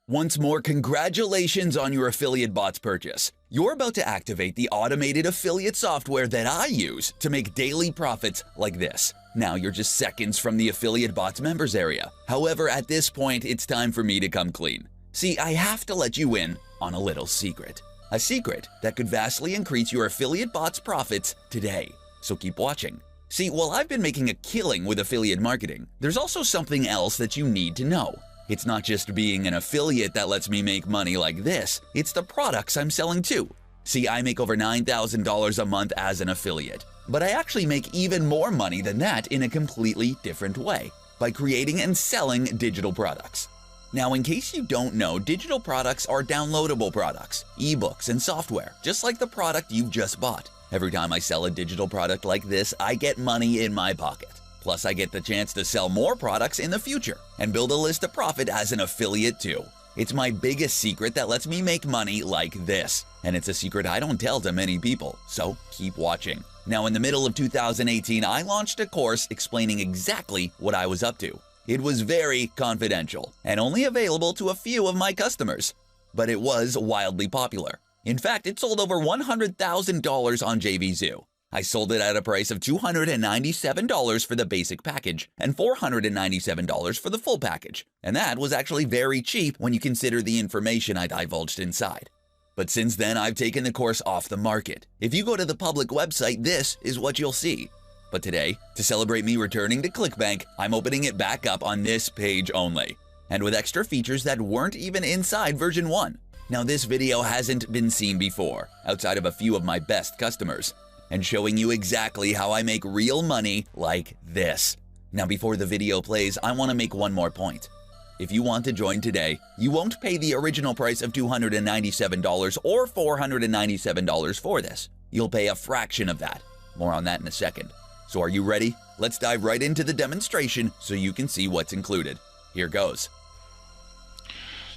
Once more, congratulations on your affiliate bots purchase. You're about to activate the automated affiliate software that I use to make daily profits like this. Now you're just seconds from the affiliate bots members area. However, at this point, it's time for me to come clean. See, I have to let you in on a little secret. A secret that could vastly increase your affiliate bots profits today. So keep watching. See, while I've been making a killing with affiliate marketing, there's also something else that you need to know. It's not just being an affiliate that lets me make money like this, it's the products I'm selling too. See, I make over $9,000 a month as an affiliate, but I actually make even more money than that in a completely different way, by creating and selling digital products. Now, in case you don't know, digital products are downloadable products, ebooks, and software, just like the product you've just bought. Every time I sell a digital product like this, I get money in my pocket. Plus, I get the chance to sell more products in the future and build a list of profit as an affiliate too. It's my biggest secret that lets me make money like this. And it's a secret I don't tell to many people, so keep watching. Now, in the middle of 2018, I launched a course explaining exactly what I was up to. It was very confidential and only available to a few of my customers, but it was wildly popular. In fact, it sold over $100,000 on JVZoo. I sold it at a price of $297 for the basic package and $497 for the full package. And that was actually very cheap when you consider the information I divulged inside. But since then, I've taken the course off the market. If you go to the public website, this is what you'll see. But today, to celebrate me returning to ClickBank, I'm opening it back up on this page only, and with extra features that weren't even inside version 1. Now, this video hasn't been seen before, outside of a few of my best customers, and showing you exactly how I make real money like this. Now, before the video plays, I want to make one more point. If you want to join today, you won't pay the original price of $297 or $497 for this. You'll pay a fraction of that. More on that in a second. So are you ready? Let's dive right into the demonstration so you can see what's included. Here goes.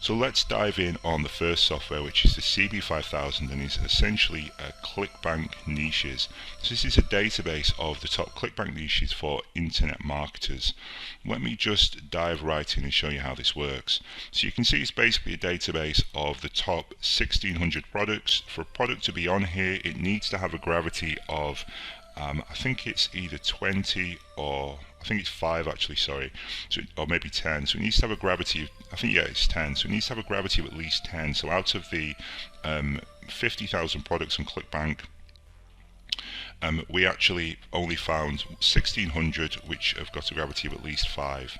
So let's dive in on the first software, which is the CB5000, and is essentially ClickBank niches. So this is a database of the top ClickBank niches for internet marketers. Let me just dive right in and show you how this works. So you can see it's basically a database of the top 1,600 products. For a product to be on here, it needs to have a gravity of I think it's either 20 or I think it's 5 actually, sorry, so, or maybe 10. So it needs to have a gravity of, I think, yeah, it's 10. So it needs to have a gravity of at least 10. So out of the 50,000 products on ClickBank, we actually only found 1,600 which have got a gravity of at least 5.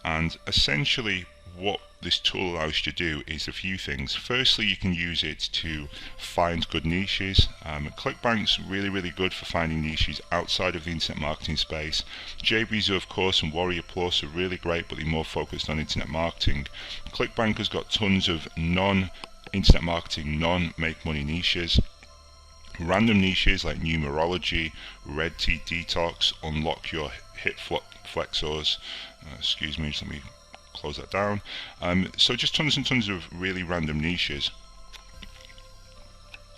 And essentially what this tool allows you to do is a few things. Firstly, you can use it to find good niches. ClickBank's really good for finding niches outside of the internet marketing space. JVZoo, of course, and Warrior Plus are really great, but they're more focused on internet marketing. ClickBank has got tons of non-internet marketing, non-make money niches. Random niches like numerology, red tea detox, unlock your hip flexors. Excuse me, just let me close that down. So just tons and tons of really random niches.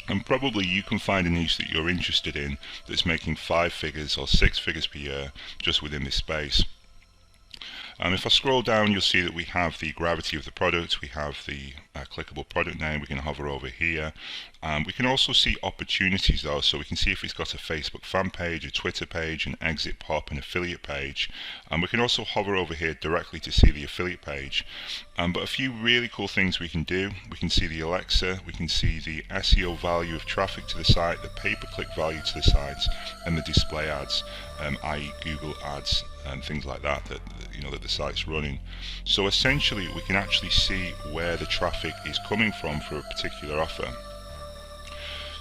And probably you can find a niche that you're interested in that's making 5 figures or 6 figures per year just within this space. If I scroll down, you'll see that we have the gravity of the product, we have the clickable product name, we can hover over here. We can also see opportunities though, so we can see if it's got a Facebook fan page, a Twitter page, an exit pop, an affiliate page. We can also hover over here directly to see the affiliate page. But a few really cool things we can do. We can see the Alexa, we can see the SEO value of traffic to the site, the pay-per-click value to the sites, and the display ads, i.e. Google ads and things like that that the site's running. So essentially we can actually see where the traffic is coming from for a particular offer.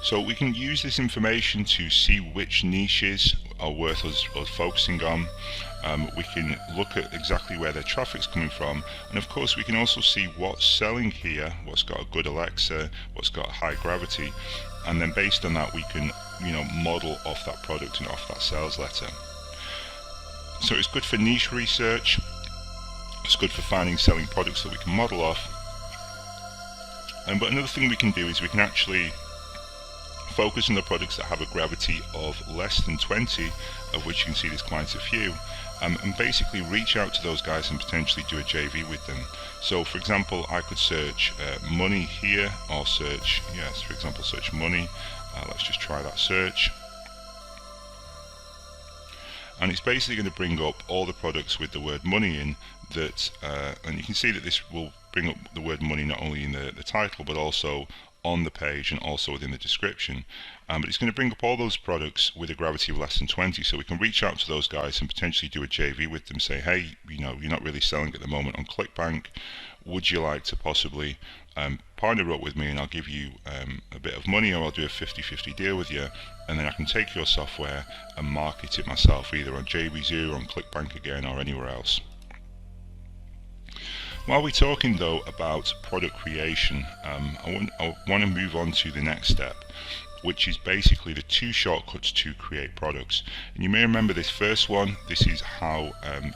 So we can use this information to see which niches are worth us focusing on. We can look at exactly where their traffic's coming from, and of course we can also see what's selling here, what's got a good Alexa, what's got high gravity, and then based on that we can model off that product and off that sales letter. So it's good for niche research, it's good for finding selling products that we can model off. But another thing we can do is we can actually focus on the products that have a gravity of less than 20, of which you can see there's quite a few, and basically reach out to those guys and potentially do a JV with them. So for example, I could search money here, or search, yes, for example, search money. Let's just try that search. And it's basically going to bring up all the products with the word money in that, and you can see that this will bring up the word money not only in the title, but also on the page and also within the description. But it's going to bring up all those products with a gravity of less than 20, so we can reach out to those guys and potentially do a JV with them, say, hey, you know, you're not really selling at the moment on ClickBank, would you like to possibly partner up with me, and I'll give you a bit of money, or I'll do a 50-50 deal with you, and then I can take your software and market it myself, either on JVZoo or on ClickBank again, or anywhere else. While we're talking though about product creation, I want to move on to the next step, which is basically the 2 shortcuts to create products. And you may remember this first one. This is how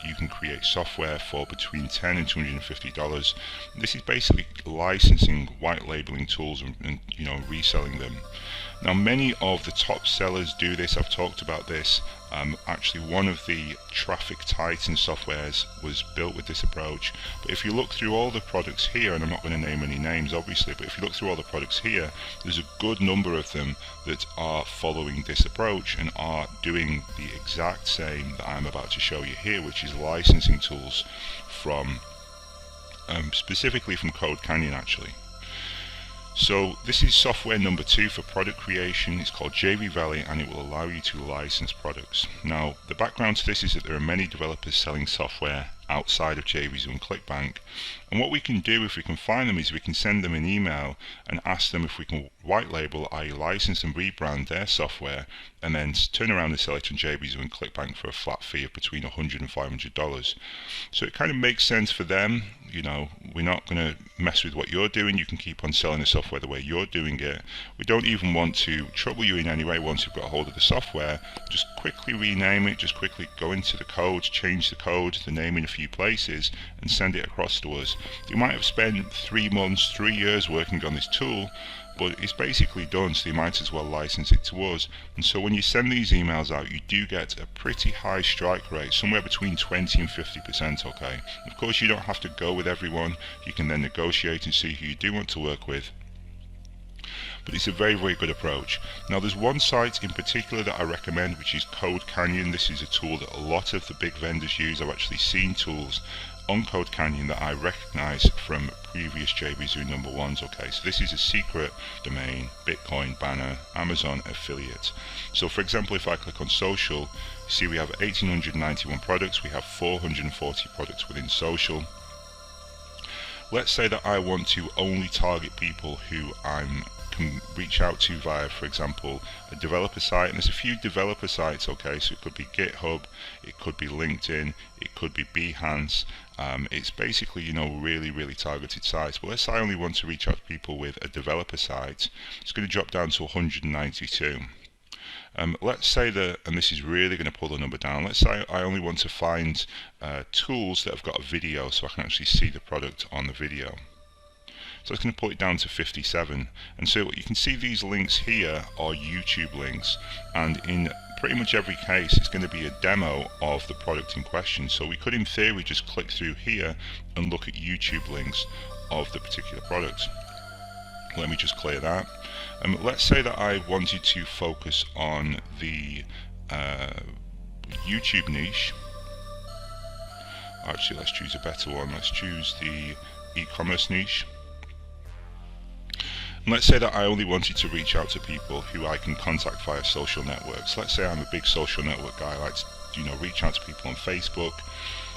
you can create software for between $10 and $250. This is basically licensing, white labeling tools and you know, reselling them. Now many of the top sellers do this. I've talked about this. Actually one of the traffic titan softwares was built with this approach, but if you look through all the products here, and I'm not going to name any names obviously, but if you look through all the products here, there's a good number of them that are following this approach and are doing the exact same that I'm about to show you here, which is licensing tools from specifically from Code Canyon actually. So this is software number 2 for product creation. It's called Keywordaveli, and it will allow you to license products. Now the background to this is that there are many developers selling software outside of JVZoo and ClickBank, and what we can do if we can find them is we can send them an email and ask them if we can white label, i.e. license and rebrand their software, and then turn around and sell it on JVZoo and ClickBank for a flat fee of between $100 and $500. So it kind of makes sense for them. You know, we're not going to mess with what you're doing. You can keep on selling the software the way you're doing it. We don't even want to trouble you in any way once you've got a hold of the software. Just quickly rename it, just quickly go into the code, change the code, the name in a few places, and send it across to us. You might have spent 3 months, 3 years working on this tool, but it's basically done, so you might as well license it to us. And so when you send these emails out, you do get a pretty high strike rate, somewhere between 20 and 50%, okay? Of course, you don't have to go with everyone. You can then negotiate and see who you do want to work with. But it's a very, very good approach. Now there's one site in particular that I recommend, which is Code Canyon. This is a tool that a lot of the big vendors use. I've actually seen tools on Code Canyon that I recognize from previous JVZoo number 1s. Okay, so this is a secret domain, Bitcoin banner, Amazon affiliate. So for example, if I click on social, you see we have 1891 products. We have 440 products within social. Let's say that I want to only target people who can reach out to via, for example, a developer site, and there's a few developer sites, okay, so it could be GitHub, it could be LinkedIn, it could be Behance. It's basically, you know, really targeted sites. But let's say I only want to reach out to people with a developer site. It's going to drop down to 192. Let's say that, and this is really going to pull the number down, let's say I only want to find tools that have got a video, so I can actually see the product on the video. So it's going to pull it down to 57. And so you can see these links here are YouTube links, and in pretty much every case it's going to be a demo of the product in question. So we could in theory just click through here and look at YouTube links of the particular product. Let me just clear that. Let's say that I wanted to focus on the YouTube niche. Actually, let's choose a better one. Let's choose the e-commerce niche. And let's say that I only wanted to reach out to people who I can contact via social networks. Let's say I'm a big social network guy. I like to, you know, reach out to people on Facebook.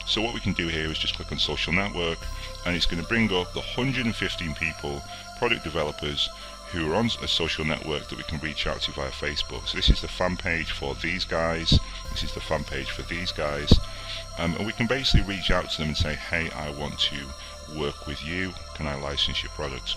So what we can do here is just click on social network, and it's going to bring up the 115 people, product developers, who are on a social network that we can reach out to via Facebook. So this is the fan page for these guys, this is the fan page for these guys, and we can basically reach out to them and say, hey, I want to work with you, can I license your product?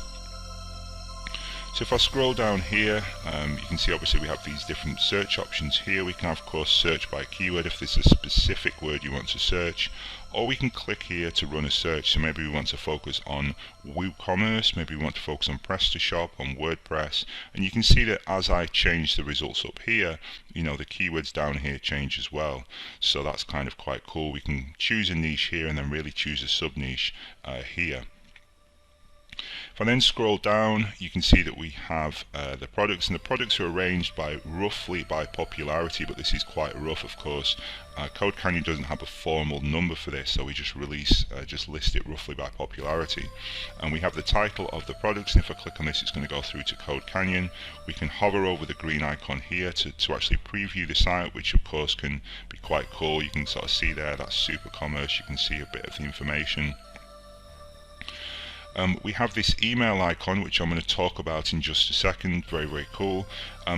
So if I scroll down here, you can see obviously we have these different search options here. We can of course search by keyword if there's a specific word you want to search, or we can click here to run a search. So maybe we want to focus on WooCommerce, maybe we want to focus on PrestaShop, on WordPress, and you can see that as I change the results up here, the keywords down here change as well. So that's kind of quite cool. We can choose a niche here and then really choose a sub niche here. If I then scroll down, you can see that we have the products, and the products are arranged roughly by popularity, but this is quite rough, of course. Code Canyon doesn't have a formal number for this, so we just list it roughly by popularity. And we have the title of the products, and if I click on this, it's going to go through to Code Canyon. We can hover over the green icon here to actually preview the site, which of course can be quite cool. You can sort of see there, that's super commerce. You can see a bit of the information. We have this email icon, which I'm going to talk about in just a second. Very, very cool.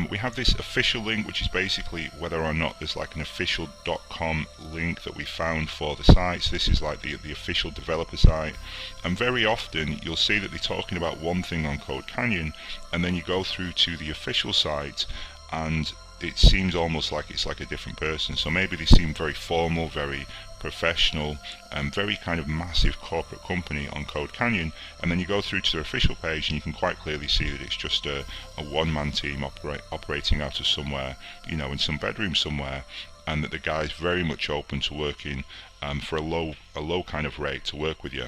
We have this official link, which is basically whether or not there's like an official.com link that we found for the site. So this is like the official developer site. And very often you'll see that they're talking about one thing on Code Canyon, and then you go through to the official site and it seems almost like it's like a different person. So maybe they seem very formal, very professional, and very kind of massive corporate company on Code Canyon, and then you go through to their official page and you can quite clearly see that it's just a one-man team operating out of somewhere, in some bedroom somewhere, and that the guy's very much open to working for a low kind of rate to work with you.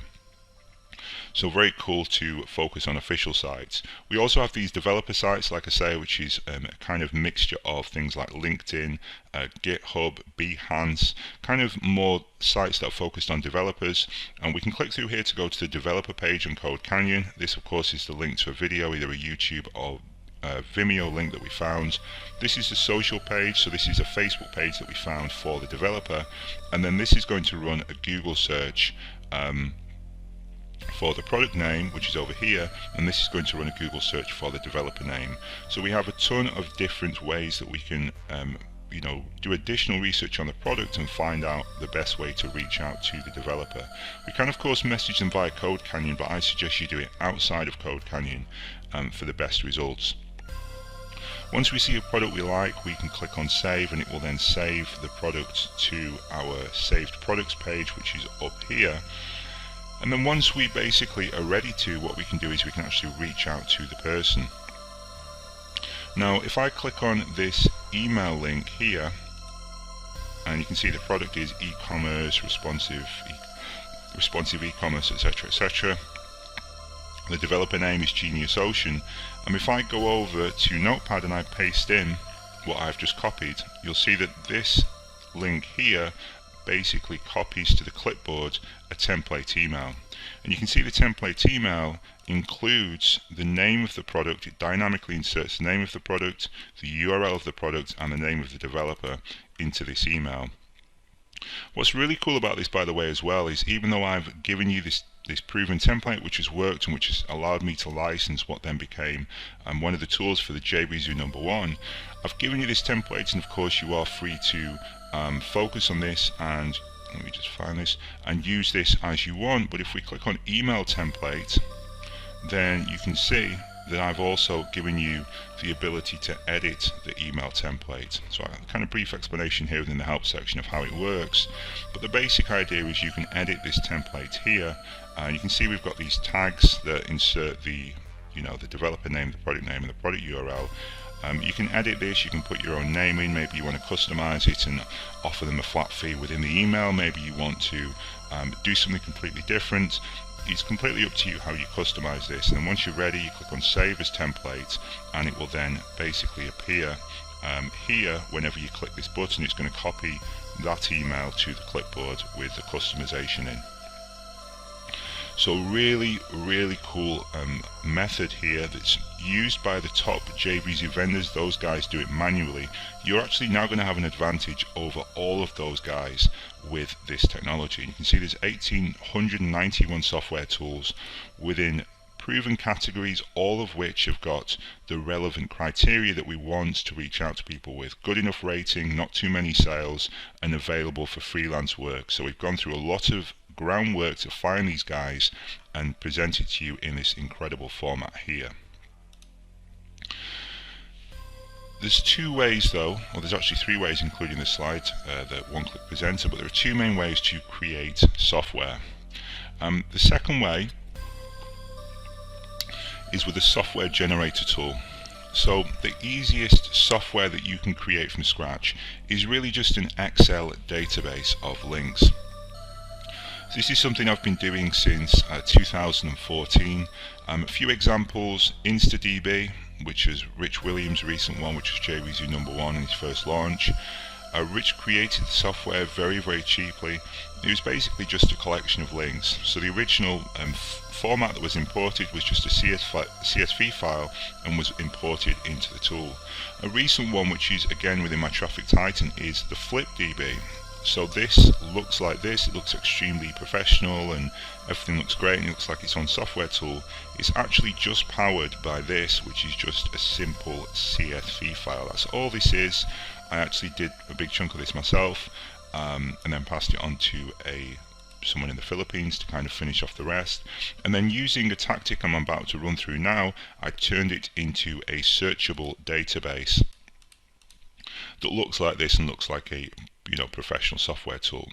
So very cool to focus on official sites. We also have these developer sites, like I say, which is a kind of mixture of things like LinkedIn, GitHub, Behance, kind of more sites that are focused on developers. And we can click through here to go to the developer page on Code Canyon. This of course is the link to a video, either a YouTube or Vimeo link that we found. This is the social page, so this is a Facebook page that we found for the developer, and then this is going to run a Google search for the product name, which is over here, and this is going to run a Google search for the developer name. So we have a ton of different ways that we can do additional research on the product and find out the best way to reach out to the developer. We can of course message them via Code Canyon, but I suggest you do it outside of Code Canyon for the best results. Once we see a product we like, we can click on save, and it will then save the product to our saved products page, which is up here. And then once we basically are ready to, what we can do is we can actually reach out to the person. Now if I click on this email link here, and you can see the product is e-commerce, responsive e-commerce, etc, etc. The developer name is Genius Ocean, and if I go over to Notepad and I paste in what I've just copied, you'll see that this link here basically copies to the clipboard a template email. And you can see the template email includes the name of the product. It dynamically inserts the name of the product, the URL of the product, and the name of the developer into this email. What's really cool about this, by the way, as well, is even though I've given you this proven template which has worked and which has allowed me to license what then became one of the tools for the JBZoo #1, I've given you this template, and of course you are free to focus on this, and let me just find this, and use this as you want. But if we click on email template, then you can see that I've also given you the ability to edit the email template. So a kind of brief explanation here within the help section of how it works, but the basic idea is you can edit this template here, and you can see we've got these tags that insert the the developer name, the product name, and the product URL. You can edit this, you can put your own name in, maybe you want to customize it and offer them a flat fee within the email, maybe you want to do something completely different. It's completely up to you how you customize this, and then once you're ready you click on save as template, and it will then basically appear here. Whenever you click this button, it's going to copy that email to the clipboard with the customization in. So really, really cool method here that's used by the top JBZoo vendors. Those guys do it manually. You're actually now going to have an advantage over all of those guys with this technology. You can see there's 1,891 software tools within proven categories, all of which have got the relevant criteria that we want to reach out to people with. Good enough rating, not too many sales, and available for freelance work. So we've gone through a lot of groundwork to find these guys and present it to you in this incredible format here. There's two ways though, or there's actually three ways including the slide, the one-click presenter, but there are two main ways to create software. The second way is with the software generator tool. So the easiest software that you can create from scratch is really just an Excel database of links. This is something I've been doing since 2014. A few examples: InstaDB, which is Rich Williams' recent one, which was JWeezy #1 in his first launch. Rich created the software very, very cheaply. It was basically just a collection of links. So the original format that was imported was just a CSV file and was imported into the tool. A recent one, which is again within my Traffic Titan, is the FlipDB. So this looks like this. It looks extremely professional and everything looks great and it looks like its own software tool. It's actually just powered by this, which is just a simple CSV file. That's all this is. I actually did a big chunk of this myself and then passed it on to someone in the Philippines to kind of finish off the rest. And then using a tactic I'm about to run through now, I turned it into a searchable database that looks like this and looks like a professional software tool.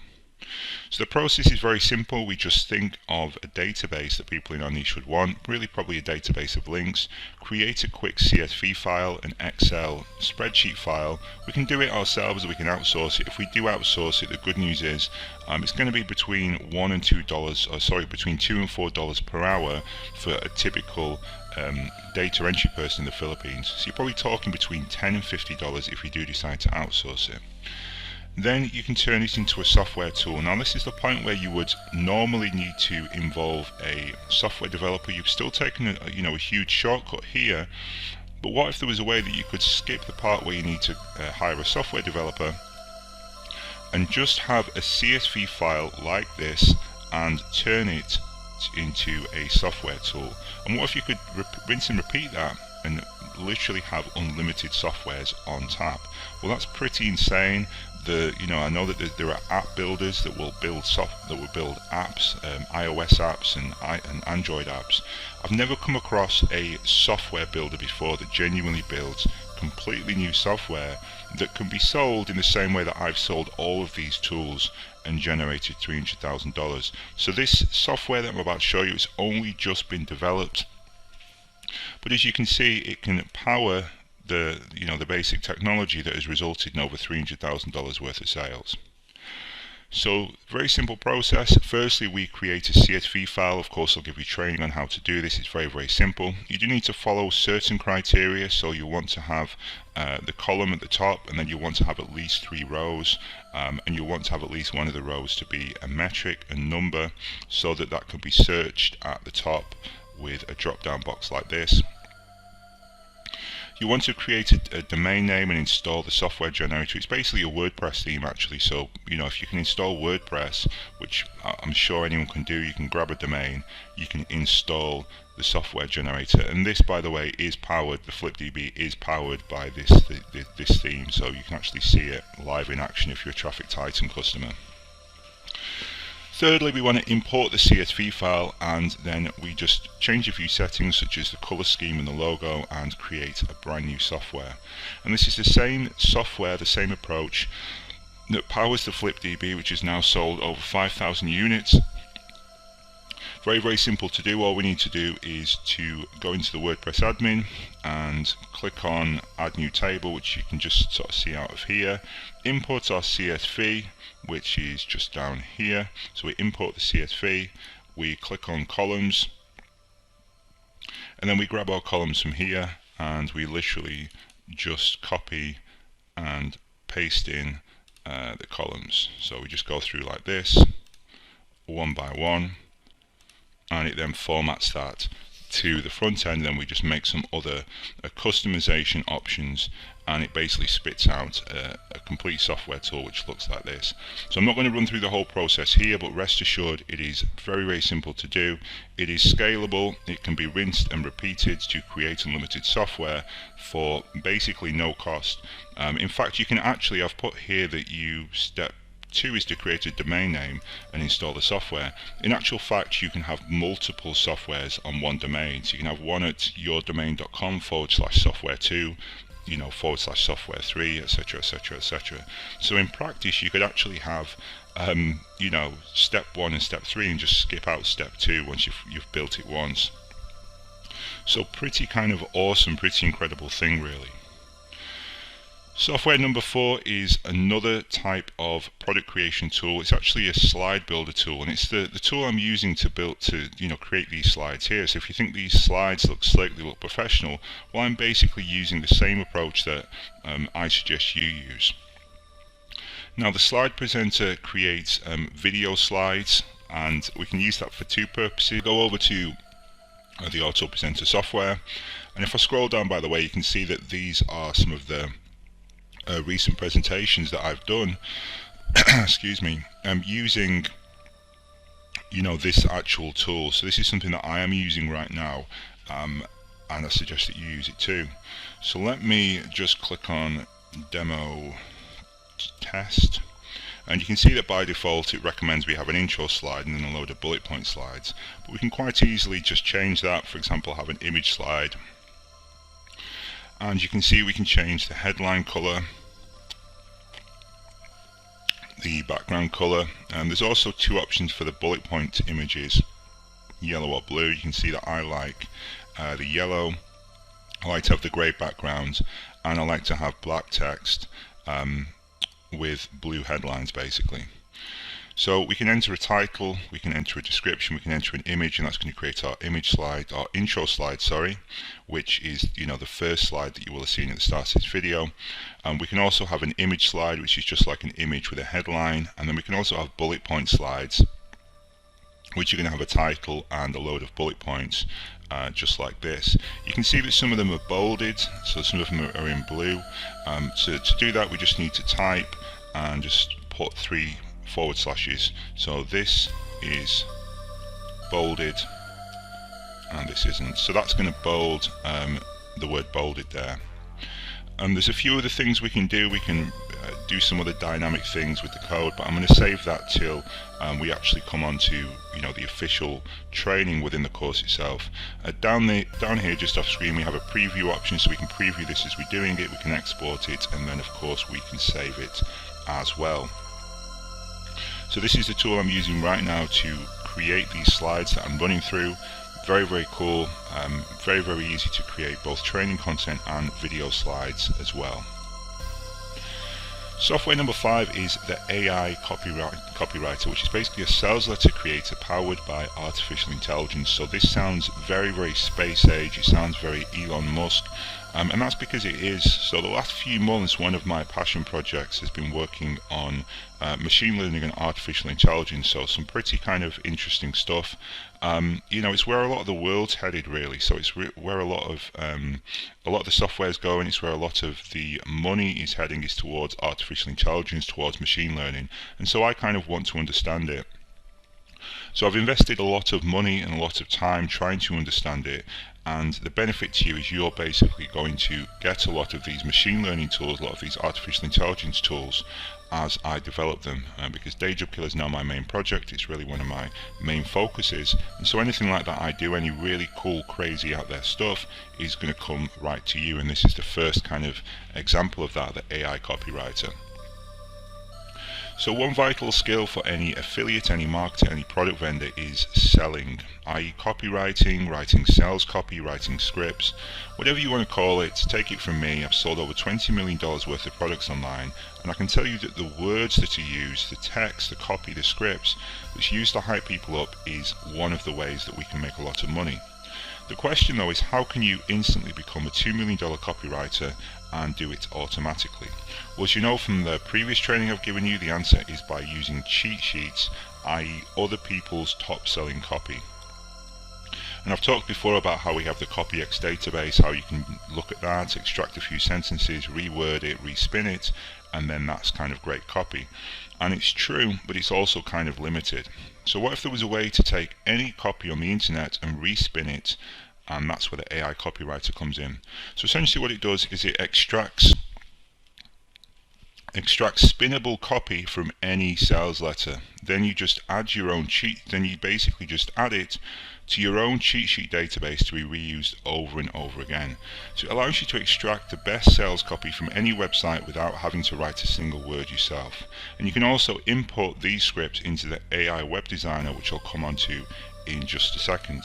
So the process is very simple. We just think of a database that people in our niche would want, really probably a database of links, create a quick CSV file, an Excel spreadsheet file. We can do it ourselves or we can outsource it. If we do outsource it, the good news is it's going to be between $1 and $2, between $2 and $4 per hour for a typical data entry person in the Philippines. So you're probably talking between $10 and $50 if you do decide to outsource it. Then you can turn it into a software tool. Now this is the point where you would normally need to involve a software developer. You've still taken a huge shortcut here, but what if there was a way that you could skip the part where you need to hire a software developer and just have a CSV file like this and turn it into a software tool? And what if you could rinse and repeat that and literally have unlimited softwares on tap? Well, that's pretty insane. I know that there are app builders that will build apps, iOS apps and Android apps. I've never come across a software builder before that genuinely builds completely new software that can be sold in the same way that I've sold all of these tools and generated $300,000. So this software that I'm about to show you has only just been developed, but as you can see, it can power the basic technology that has resulted in over $300,000 worth of sales. So very simple process. Firstly, we create a CSV file. Of course, I'll give you training on how to do this. It's very, very simple. You do need to follow certain criteria. So you want to have the column at the top, and then you want to have at least 3 rows, and you want to have at least one of the rows to be a metric, a number, so that can be searched at the top with a drop-down box like this. You want to create a domain name and install the software generator. It's basically a WordPress theme actually, so if you can install WordPress, which I'm sure anyone can do, you can grab a domain, you can install the software generator. And this, by the way, is powered, the FlipDB is powered by this theme, so you can actually see it live in action if you're a Traffic Titan customer. Thirdly, we want to import the CSV file, and then we just change a few settings such as the color scheme and the logo and create a brand new software. And this is the same software, the same approach that powers the FlipDB, which is now sold over 5,000 units. Very, very simple to do. All we need to do is to go into the WordPress admin and click on add new table, which you can just sort of see out of here. Import our CSV, which is just down here. So we import the CSV, we click on columns, and then we grab our columns from here and we literally just copy and paste in the columns. So we just go through like this, one by one, and it then formats that to the front end. Then we just make some other customization options, and it basically spits out a complete software tool which looks like this. So I'm not going to run through the whole process here, but rest assured it is very, very simple to do. It is scalable. It can be rinsed and repeated to create unlimited software for basically no cost. In fact, you can actually, I've put here that step 2 is to create a domain name and install the software. In actual fact, you can have multiple softwares on one domain. So you can have one at yourdomain.com/software2, /software 3, etc, etc, etc. So in practice you could actually have step 1 and step 3 and just skip out step 2 once you've built it once. So pretty kind of awesome, pretty incredible thing really. Software number 4 is another type of product creation tool. It's actually a slide builder tool, and it's the tool I'm using to create these slides here. So if you think these slides look slick, they look professional, well, I'm basically using the same approach that I suggest you use. Now the slide presenter creates video slides, and we can use that for 2 purposes. Go over to the auto presenter software, and if I scroll down, by the way, you can see that these are some of the recent presentations that I've done excuse me, using this actual tool. So this is something that I am using right now, and I suggest that you use it too. So let me just click on demo test, and you can see that by default it recommends we have an intro slide and then a load of bullet point slides, but we can quite easily just change that. For example, have an image slide, and you can see we can change the headline color, the background color, and there's also 2 options for the bullet point images, yellow or blue. You can see that I like the yellow. I like to have the grey background, and I like to have black text with blue headlines basically. So we can enter a title, we can enter a description, we can enter an image, and that's going to create our image slide, our intro slide, sorry, which is the first slide that you will have seen at the start of this video. We can also have an image slide, which is just like an image with a headline, and then we can also have bullet point slides, which are going to have a title and a load of bullet points, just like this. You can see that some of them are bolded, so some of them are in blue. To do that, we just need to type and just put 3 forward slashes. So this is bolded and this isn't. So that's going to bold the word bolded there. There's a few other things we can do. We can do some other dynamic things with the code, but I'm going to save that till we actually come on to the official training within the course itself. Down here just off screen we have a preview option, so we can preview this as we're doing it, we can export it, and then of course we can save it as well. So this is the tool I'm using right now to create these slides that I'm running through. Very, very cool, very, very easy to create both training content and video slides as well. Software number 5 is the AI Copywriter, which is basically a sales letter creator powered by artificial intelligence. So this sounds very, very space age, it sounds very Elon Musk, and that's because it is. So the last few months, one of my passion projects has been working on machine learning and artificial intelligence, so some pretty kind of interesting stuff. It's where a lot of the world's headed really, so it's where a lot of the software is going, it's where a lot of the money is heading, is towards artificial intelligence, towards machine learning, and so I kind of want to understand it. So I've invested a lot of money and a lot of time trying to understand it, and the benefit to you is you're basically going to get a lot of these machine learning tools, a lot of these artificial intelligence tools as I develop them, because Day Job Killer is now my main project. It's really one of my main focuses, and so anything like that I do, any really cool, crazy out there stuff, is going to come right to you, and this is the first kind of example of that, the AI Copywriter. So one vital skill for any affiliate, any marketer, any product vendor is selling, i.e. copywriting, writing sales copy, writing scripts, whatever you want to call it. Take it from me, I've sold over $20 million worth of products online, and I can tell you that the words that are used, the text, the copy, the scripts that's used to hype people up is one of the ways that we can make a lot of money. The question though is, how can you instantly become a $2 million copywriter and do it automatically? Well, as you know from the previous training I've given you, the answer is by using cheat sheets, i.e. other people's top selling copy. And I've talked before about how we have the CopyX database, how you can look at that, extract a few sentences, reword it, respin it, and then that's kind of great copy. And it's true, but it's also kind of limited. So what if there was a way to take any copy on the internet and respin it, and that's where the AI Copywriter comes in. So essentially what it does is it extracts extract spinnable copy from any sales letter. Then you just add your own cheat, then you basically just add it to your own cheat sheet database to be reused over and over again. So it allows you to extract the best sales copy from any website without having to write a single word yourself. And you can also import these scripts into the AI web designer, which I'll come on to in just a second.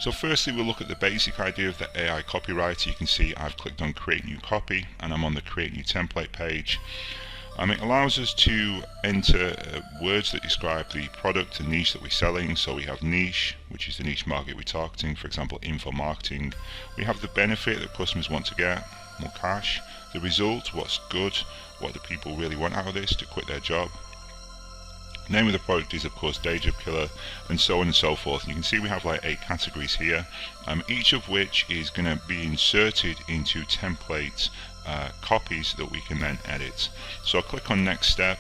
So firstly, we'll look at the basic idea of the AI copywriter. You can see I've clicked on create new copy and I'm on the create new template page. It allows us to enter words that describe the product and niche that we're selling. So we have niche, which is the niche market we're targeting, for example, info marketing. We have the benefit that customers want to get, more cash. The result, what's good, what do people really want out of this to quit their job. Name of the product is of course day job killer, and so on and so forth. And you can see we have like 8 categories here, each of which is going to be inserted into template copies that we can then edit. So I'll click on next step,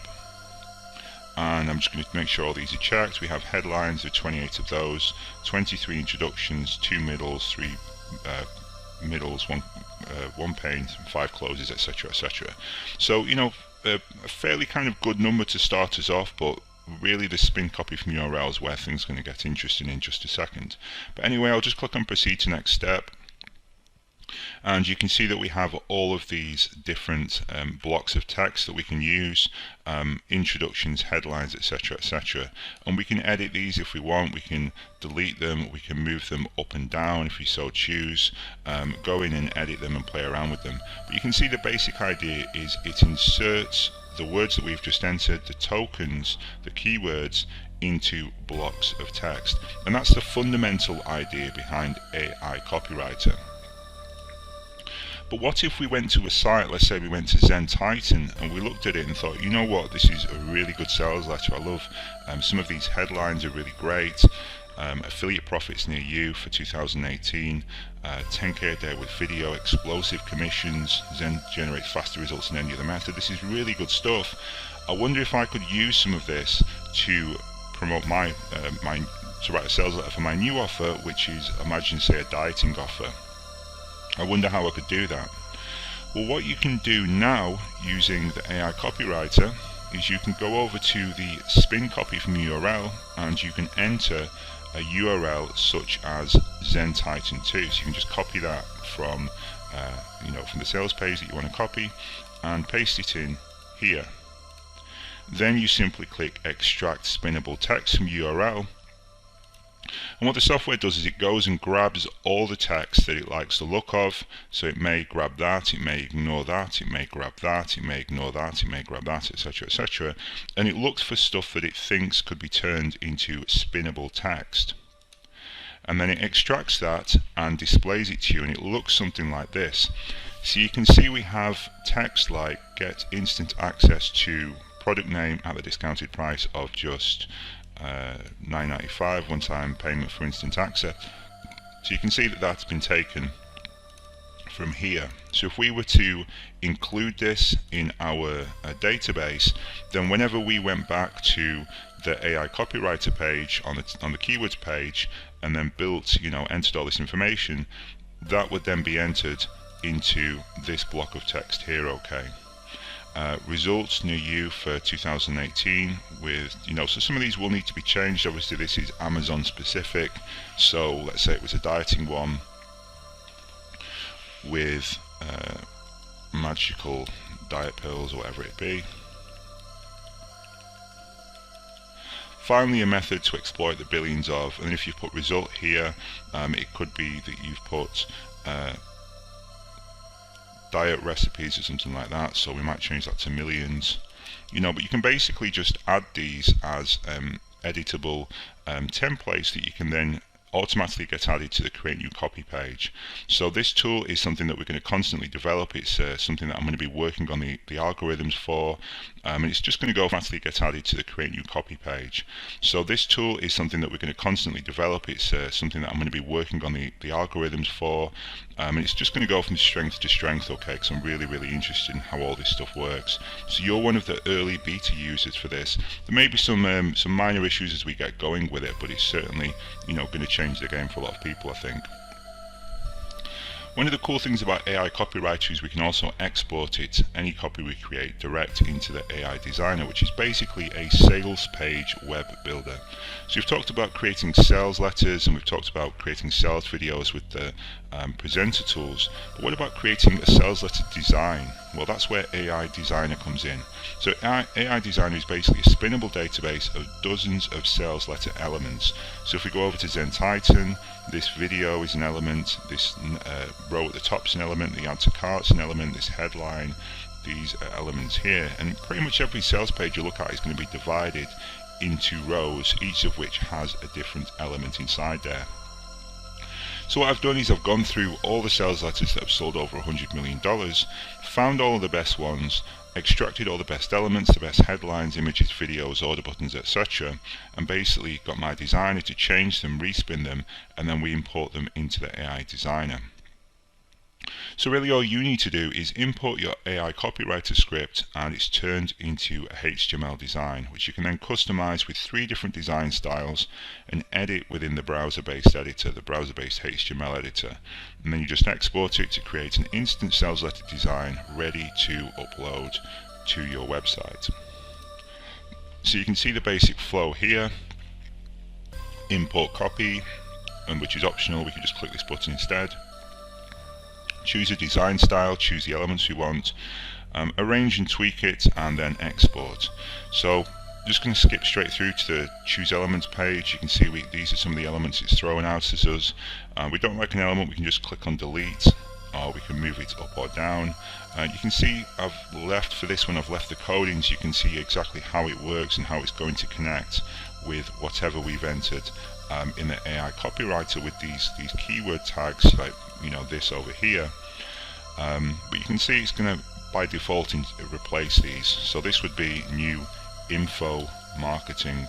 and I'm just going to make sure all these are checked. We have headlines, there are 28 of those, 23 introductions, 2 middles, 3 middles, 1 paint, 5 closes, etc, etc. So a fairly kind of good number to start us off, but really the spin copy from URLs where things are going to get interesting in just a second. But anyway, I'll just click on proceed to next step, and you can see that we have all of these different blocks of text that we can use, introductions, headlines, etc, etc, and we can edit these if we want. We can delete them, we can move them up and down if we so choose, go in and edit them and play around with them. But you can see the basic idea is it inserts the words that we've just entered, the tokens, the keywords, into blocks of text, and that's the fundamental idea behind AI Copywriter. But what if we went to a site, let's say we went to Zen Titan, and we looked at it and thought, you know what, this is a really good sales letter. I love some of these headlines are really great. Affiliate profits near you for 2018, 10k a day with video, explosive commissions, Zen generates faster results than any other method. This is really good stuff. I wonder if I could use some of this to promote to write a sales letter for my new offer, which is, imagine say a dieting offer. I wonder how I could do that. Well, what you can do now using the AI Copywriter is you can go over to the spin copy from URL and you can enter a URL such as Zen Titan 2. So you can just copy that from from the sales page that you want to copy and paste it in here. Then you simply click extract spinnable text from URL. And what the software does is it goes and grabs all the text that it likes the look of. So it may grab that, it may ignore that, it may grab that, it may ignore that, it may grab that, etc, etc. And it looks for stuff that it thinks could be turned into spinnable text. And then it extracts that and displays it to you, and it looks something like this. So you can see we have text like get instant access to product name at the discounted price of just $9.95, one-time payment for instant access. So you can see that that's been taken from here. So if we were to include this in our database, then whenever we went back to the AI Copywriter page on the keywords page and then built, entered all this information, that would then be entered into this block of text here. Okay. Results near you for 2018 with, so some of these will need to be changed. Obviously this is Amazon specific, so let's say it was a dieting one with magical diet pills or whatever it be. Finally, a method to exploit the billions of, and if you put result here, it could be that you've put diet recipes or something like that, so we might change that to millions, but you can basically just add these as editable templates that you can then automatically get added to the create new copy page. So this tool is something that we're going to constantly develop. It's something that I'm going to be working on the algorithms for, and it's just going to go automatically get added to the create new copy page. So this tool is something that we're going to constantly develop. It's something that I'm going to be working on the algorithms for, and it's just going to go from strength to strength, okay, because I'm really, really interested in how all this stuff works. So you're one of the early beta users for this. There may be some minor issues as we get going with it, but it's certainly, going to change the game for a lot of people, I think. One of the cool things about AI Copywriter is we can also export it, any copy we create, direct into the AI Designer, which is basically a sales page web builder. So we've talked about creating sales letters, and we've talked about creating sales videos with the presenter tools, but what about creating a sales letter design? Well, that's where AI Designer comes in. So AI Designer is basically a spinnable database of dozens of sales letter elements. So if we go over to Zen Titan, this video is an element, this row at the top is an element, the add to cart is an element, this headline, these elements here, and pretty much every sales page you look at is going to be divided into rows, each of which has a different element inside there. So what I've done is I've gone through all the sales letters that have sold over $100 million, found all of the best ones, extracted all the best elements, the best headlines, images, videos, order buttons, etc., and basically got my designer to change them, respin them, and then we import them into the AI Designer. So really all you need to do is import your AI Copywriter script, and it's turned into a HTML design, which you can then customize with 3 different design styles and edit within the browser-based editor, the browser-based HTML editor. And then you just export it to create an instant sales letter design ready to upload to your website. So you can see the basic flow here. Import copy, and which is optional, we can just click this button instead. Choose a design style, choose the elements we want, arrange and tweak it, and then export. So just going to skip straight through to the choose elements page. You can see these are some of the elements it's throwing out as us. We don't like an element, we can just click on delete, or we can move it up or down. You can see I've left, for this one, I've left the codings. You can see exactly how it works and how it's going to connect with whatever we've entered in the AI Copywriter with these keyword tags, like this over here. But you can see it's going to by default replace these. So this would be new info marketing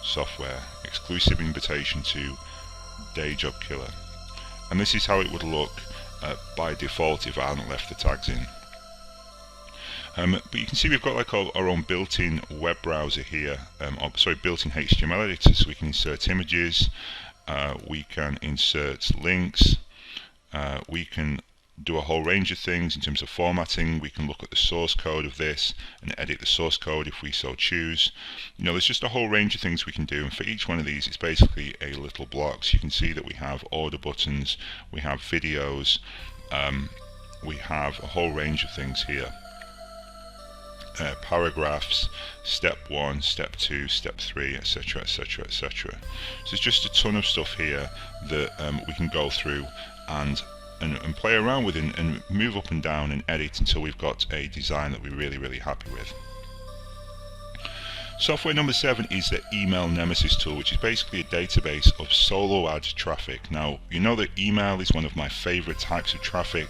software, exclusive invitation to day job killer, and this is how it would look by default if I hadn't left the tags in. But you can see we've got like our own built-in web browser here, built-in HTML editor, so we can insert images, we can insert links, we can do a whole range of things in terms of formatting. We can look at the source code of this and edit the source code if we so choose. There's just a whole range of things we can do, and for each one of these it's basically a little block. So you can see that we have order buttons, we have videos, we have a whole range of things here. Paragraphs, step 1, step 2, step 3, etc, etc, etc. So there's just a ton of stuff here that we can go through and play around with and move up and down and edit until we've got a design that we're really happy with. Software number 7 is the Email Nemesis tool, which is basically a database of solo ad traffic. Now, you know that email is one of my favorite types of traffic,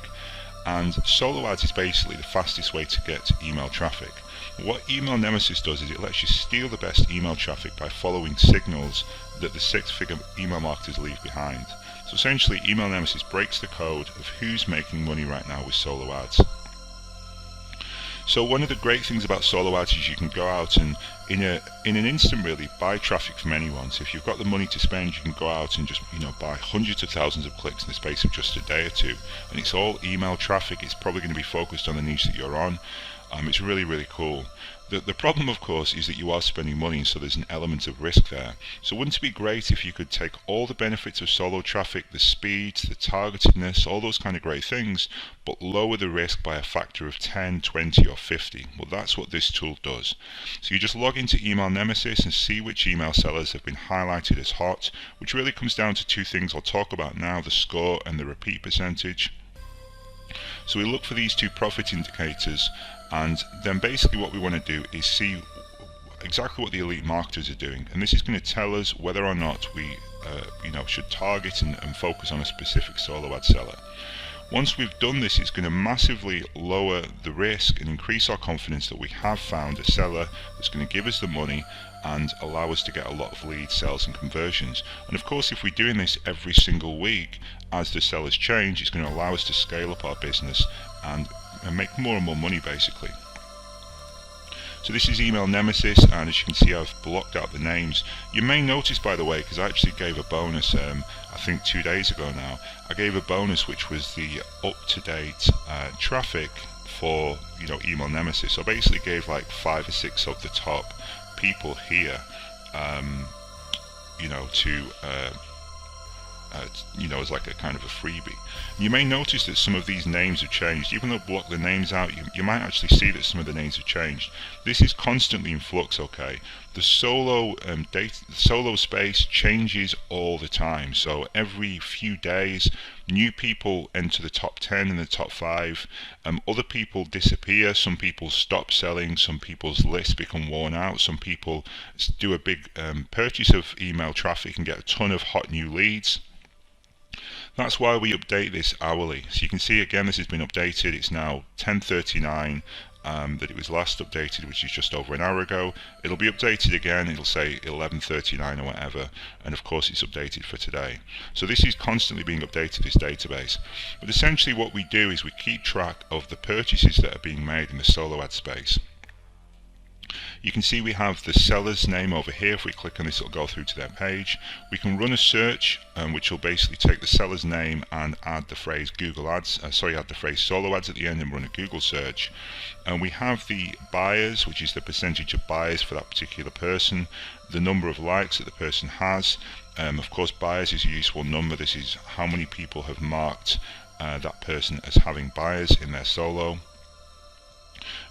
and solo ads is basically the fastest way to get email traffic. What Email Nemesis does is it lets you steal the best email traffic by following signals that the 6-figure email marketers leave behind. So essentially, Email Nemesis breaks the code of who's making money right now with solo ads. So one of the great things about solo ads is you can go out and in an instant really buy traffic from anyone. So if you've got the money to spend, you can go out and just buy hundreds of thousands of clicks in the space of just a day or two, and it's all email traffic. It's probably going to be focused on the niche that you're on. It's really cool. The problem, of course, is that you are spending money, so there's an element of risk there. So wouldn't it be great if you could take all the benefits of solo traffic, the speed, the targetedness, all those kind of great things, but lower the risk by a factor of 10, 20 or 50? Well, that's what this tool does. So you just log into Email Nemesis and see which email sellers have been highlighted as hot, which really comes down to 2 things I'll talk about now, the score and the repeat percentage. So we look for these 2 profit indicators, and then basically what we want to do is see exactly what the elite marketers are doing, and this is going to tell us whether or not we should target and focus on a specific solo ad seller. Once we've done this, it's going to massively lower the risk and increase our confidence that we have found a seller that's going to give us the money and allow us to get a lot of leads, sales and conversions. And of course, if we're doing this every single week as the sellers change, it's going to allow us to scale up our business and make more and more money basically. So this is Email Nemesis, and as you can see, I've blocked out the names. You may notice, by the way, because I actually gave a bonus, I think 2 days ago now, I gave a bonus which was the up-to-date traffic for Email Nemesis. So I basically gave like 5 or 6 of the top people here, as like a kind of a freebie. You may notice that some of these names have changed. Even though I block the names out, you might actually see that some of the names have changed. This is constantly in flux, okay? The solo solo space changes all the time. So every few days, new people enter the top 10 and the top 5. Other people disappear. Some people stop selling. Some people's lists become worn out. Some people do a big purchase of email traffic and get a ton of hot new leads. That's why we update this hourly. So you can see again, this has been updated. It's now 10:39 that it was last updated, which is just over an hour ago. It'll be updated again. It'll say 11:39 or whatever, and of course it's updated for today. So this is constantly being updated, this database. But essentially what we do is we keep track of the purchases that are being made in the solo ad space. You can see we have the seller's name over here. If we click on this, it'll go through to their page. We can run a search, which will basically take the seller's name and add the phrase Google Ads. Add the phrase solo ads at the end and run a Google search. And we have the buyers, which is the percentage of buyers for that particular person, the number of likes that the person has. Of course, buyers is a useful number. This is how many people have marked that person as having buyers in their solo.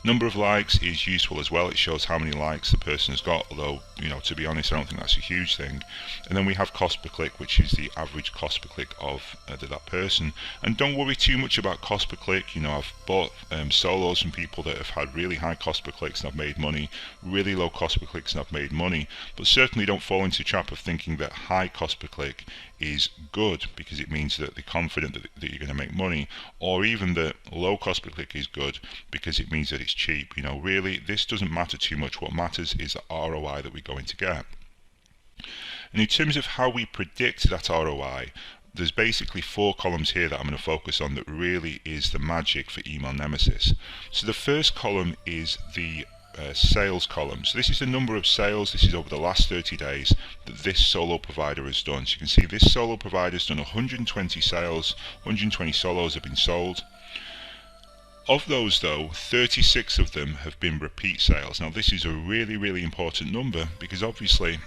Number of likes is useful as well. It shows how many likes the person has got, although, to be honest, I don't think that's a huge thing. And then we have cost per click, which is the average cost per click of that person. And don't worry too much about cost per click. I've bought solos from people that have had really high cost per clicks and I've made money, really low cost per clicks and I've made money. But certainly don't fall into the trap of thinking that high cost per click is good because it means that they're confident that you're going to make money, or even that low cost per click is good because it means that it's cheap. Really, this doesn't matter too much. What matters is the ROI that we're going to get. And in terms of how we predict that ROI, there's basically 4 columns here that I'm going to focus on that really is the magic for Email Nemesis. So the first column is the sales column. So this is the number of sales. This is over the last 30 days that this solo provider has done. So you can see this solo provider has done 120 sales, 120 solos have been sold. Of those though, 36 of them have been repeat sales. Now this is a really, really important number because obviously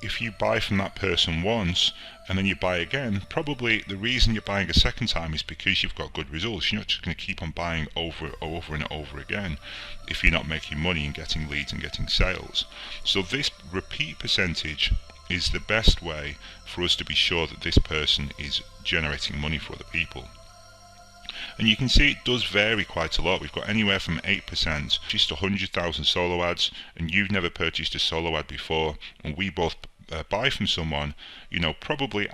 if you buy from that person once and then you buy again, probably the reason you're buying a second time is because you've got good results. You're not just going to keep on buying over and over again if you're not making money and getting leads and getting sales. So this repeat percentage is the best way for us to be sure that this person is generating money for other people. And you can see it does vary quite a lot. We've got anywhere from 8%, just 100,000 solo ads, and you've never purchased a solo ad before, and we both buy from someone, probably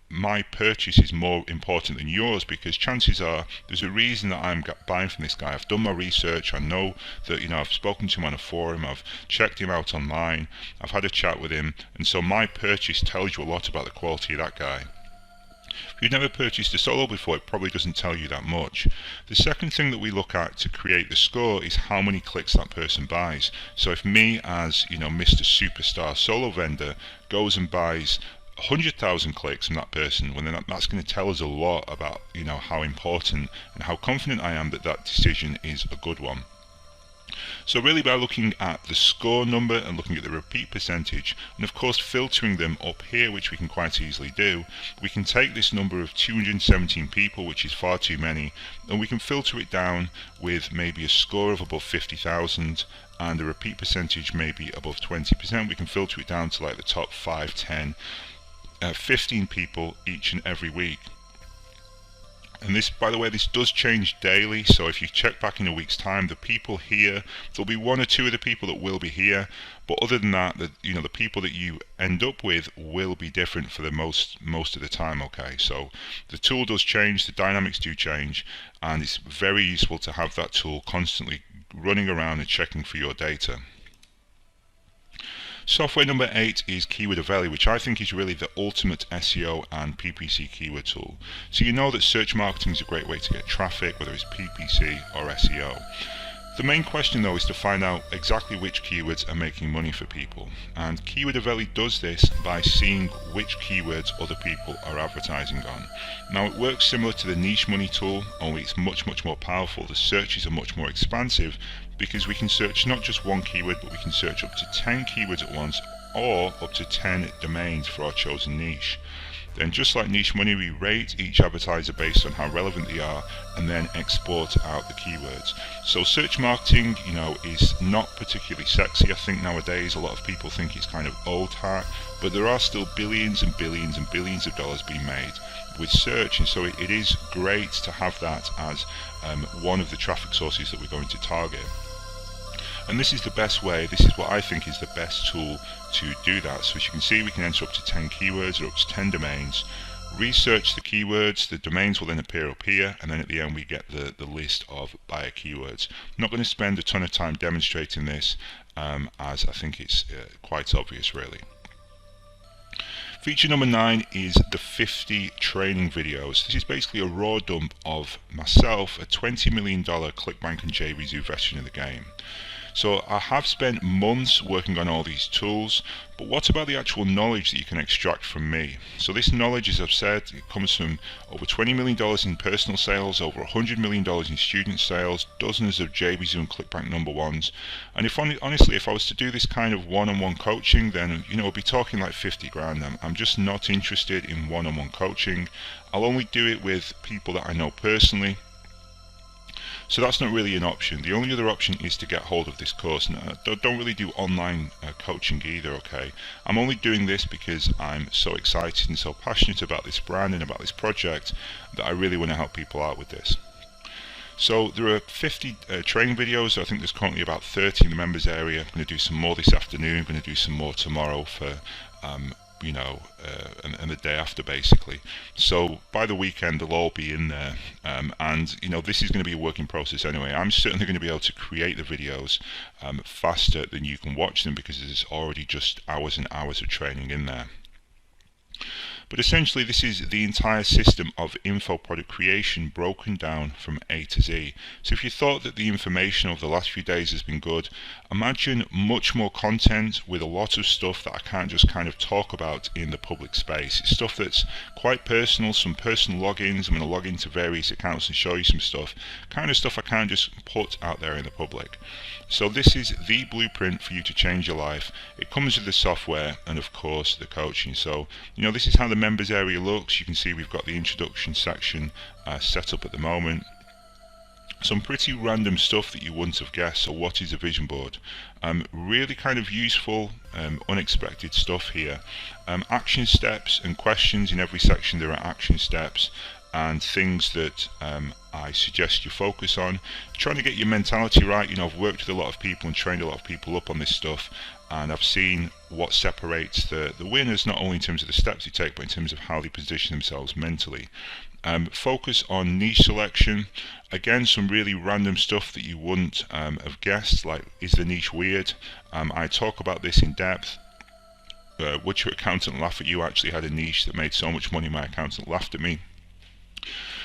my purchase is more important than yours because chances are there's a reason that I'm buying from this guy. I've done my research. I know that I've spoken to him on a forum. I've checked him out online. I've had a chat with him, and so my purchase tells you a lot about the quality of that guy. If you've never purchased a solo before, it probably doesn't tell you that much. The second thing that we look at to create the score is how many clicks that person buys. So if me as Mr. Superstar solo vendor goes and buys 100,000 clicks from that person, well, then that's going to tell us a lot about how important and how confident I am that that decision is a good one. So really by looking at the score number and looking at the repeat percentage, and of course filtering them up here, which we can quite easily do, we can take this number of 217 people, which is far too many, and we can filter it down with maybe a score of above 50,000 and a repeat percentage maybe above 20%. We can filter it down to like the top 5, 10, 15 people each and every week. And this, by the way, this does change daily, so if you check back in a week's time, the people here, there'll be 1 or 2 of the people that will be here, but other than that, the people that you end up with will be different for the most of the time, okay? So the tool does change, the dynamics do change, and it's very useful to have that tool constantly running around and checking for your data. Software number 8 is Keywordaveli, which I think is really the ultimate SEO and PPC keyword tool. So you know that search marketing is a great way to get traffic, whether it's PPC or SEO. The main question though is to find out exactly which keywords are making money for people, and Keywordaveli does this by seeing which keywords other people are advertising on. Now it works similar to the niche money tool, only it's much more powerful. The searches are much more expansive because we can search not just one keyword, but we can search up to 10 keywords at once or up to 10 domains for our chosen niche. Then just like niche money, we rate each advertiser based on how relevant they are and then export out the keywords. So search marketing, is not particularly sexy. I think nowadays a lot of people think it's kind of old hat, but there are still billions and billions and billions of dollars being made with search, and so it is great to have that as one of the traffic sources that we're going to target. And this is the best way, this is what I think is the best tool to do that. So as you can see, we can enter up to 10 keywords or up to 10 domains, research the keywords, the domains will then appear up here, and then at the end we get the list of buyer keywords. I'm not going to spend a ton of time demonstrating this as I think it's quite obvious really. Feature number 9 is the 50 training videos. This is basically a raw dump of myself, a $20 million ClickBank and JVZoo veteran in the game. So I have spent months working on all these tools, but what about the actual knowledge that you can extract from me? So this knowledge, as I've said, it comes from over $20 million in personal sales, over $100 million in student sales, dozens of JVZoo and ClickBank number ones. And honestly, if I was to do this kind of one-on-one coaching, then I'd be talking like 50 grand. I'm just not interested in one-on-one coaching. I'll only do it with people that I know personally. So that's not really an option. The only other option is to get hold of this course. And I don't really do online coaching either, okay? I'm only doing this because I'm so excited and so passionate about this brand and about this project that I really want to help people out with this. So there are 50 training videos. I think there's currently about 30 in the members area. I'm going to do some more this afternoon. I'm going to do some more tomorrow for and the day after basically. So by the weekend they'll all be in there, and this is going to be a working process anyway. I'm certainly going to be able to create the videos faster than you can watch them because there's already just hours and hours of training in there. But essentially this is the entire system of info product creation broken down from A to Z. So if you thought that the information over the last few days has been good, imagine much more content with a lot of stuff that I can't just kind of talk about in the public space. It's stuff that's quite personal, some personal logins. I'm going to log into various accounts and show you some stuff, kind of stuff I can't just put out there in the public. So this is the blueprint for you to change your life. It comes with the software and of course the coaching. So this is how the members area looks. You can see we've got the introduction section set up at the moment. Some pretty random stuff that you wouldn't have guessed. So what is a vision board? Really kind of useful, unexpected stuff here. Action steps and questions. In every section there are action steps and things that I suggest you focus on. Trying to get your mentality right. I've worked with a lot of people and trained a lot of people up on this stuff, and I've seen what separates the winners, not only in terms of the steps they take, but in terms of how they position themselves mentally. Focus on niche selection. Again, some really random stuff that you wouldn't have guessed, like is the niche weird? I talk about this in depth. Would your accountant laugh at you? I actually had a niche that made so much money my accountant laughed at me.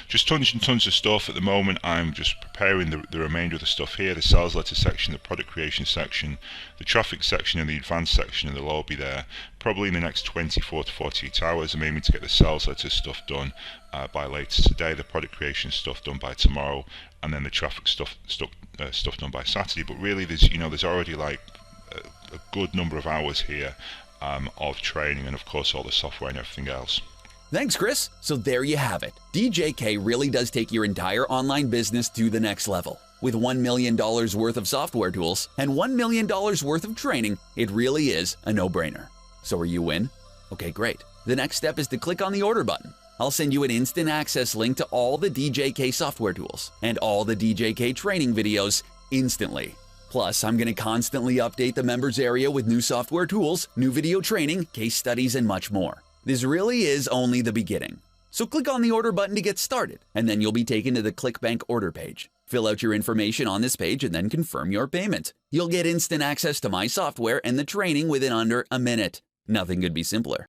Just tons and tons of stuff. At the moment I'm just preparing the remainder of the stuff here, the sales letter section, the product creation section, the traffic section and the advanced section, and they'll all be there probably in the next 24 to 48 hours. I'm aiming to get the sales letter stuff done by later today, the product creation stuff done by tomorrow, and then the traffic stuff done by Saturday. But really there's already like a good number of hours here of training, and of course all the software and everything else. Thanks, Chris. So there you have it. DJK really does take your entire online business to the next level. With $1 million worth of software tools and $1 million worth of training, it really is a no-brainer. So are you in? Okay, great. The next step is to click on the order button. I'll send you an instant access link to all the DJK software tools and all the DJK training videos instantly. Plus, I'm going to constantly update the members area with new software tools, new video training, case studies, and much more. This really is only the beginning. So click on the order button to get started, and then you'll be taken to the ClickBank order page. Fill out your information on this page and then confirm your payment. You'll get instant access to my software and the training within under a minute. Nothing could be simpler.